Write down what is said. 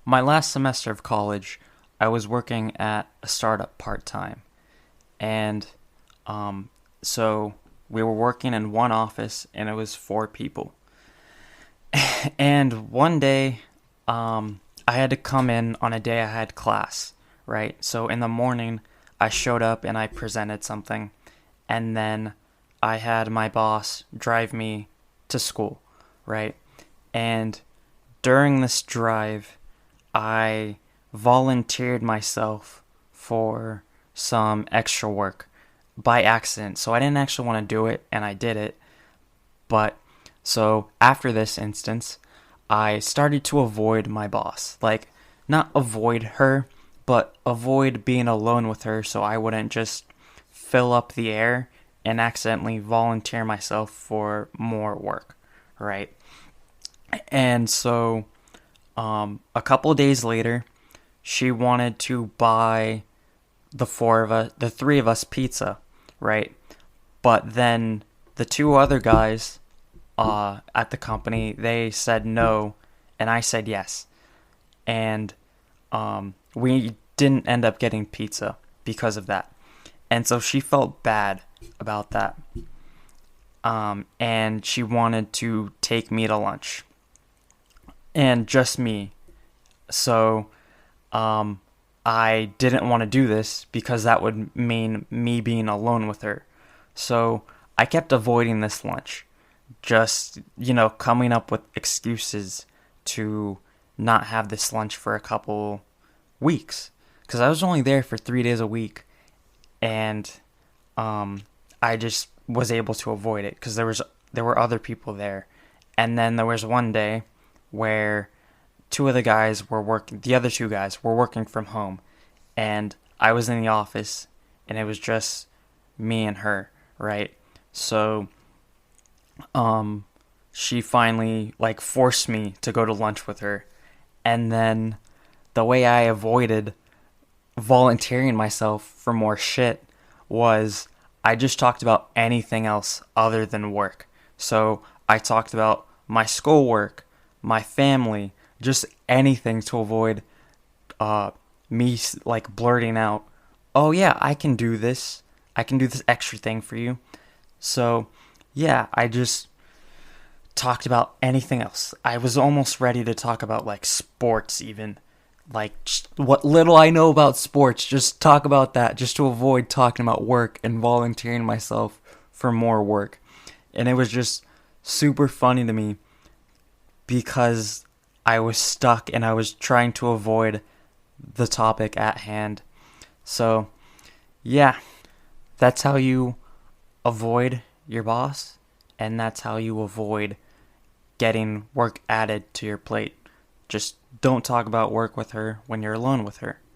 My last semester of college, I was working at a startup part time, and um, so we were working in one office, and it was four people. And one day, I had to come in on a day I had class, right? So in the morning, I showed up and I presented something, and then I had my boss drive me to school, right? And during this drive, I volunteered myself for some extra work by accident. So I didn't actually want to do it, and I did it. But so after this instance, I started to avoid my boss. Like, not avoid her, but avoid being alone with her so I wouldn't just fill up the air and accidentally volunteer myself for more work, right? And so a couple of days later, she wanted to buy the three of us pizza, right? But then the two other guys at the company, they said no, and I said yes. And we didn't end up getting pizza because of that. And so she felt bad about that. And she wanted to take me to lunch. And just me. So I didn't want to do this because that would mean me being alone with her. So I kept avoiding this lunch, just, coming up with excuses to not have this lunch for a couple weeks. Because I was only there for 3 days a week, and I just was able to avoid it because there were other people there. And then there was one day where the other two guys were working from home, and I was in the office, and it was just me and her, right? So, she finally forced me to go to lunch with her, and then the way I avoided volunteering myself for more shit was I just talked about anything else other than work. So I talked about my schoolwork, my family, just anything to avoid me blurting out, "Oh yeah, I can do this. I can do this extra thing for you." So yeah, I just talked about anything else. I was almost ready to talk about sports even. What little I know about sports, just talk about that just to avoid talking about work and volunteering myself for more work. And it was just super funny to me because I was stuck and I was trying to avoid the topic at hand. So, yeah, that's how you avoid your boss, and that's how you avoid getting work added to your plate. Just don't talk about work with her when you're alone with her.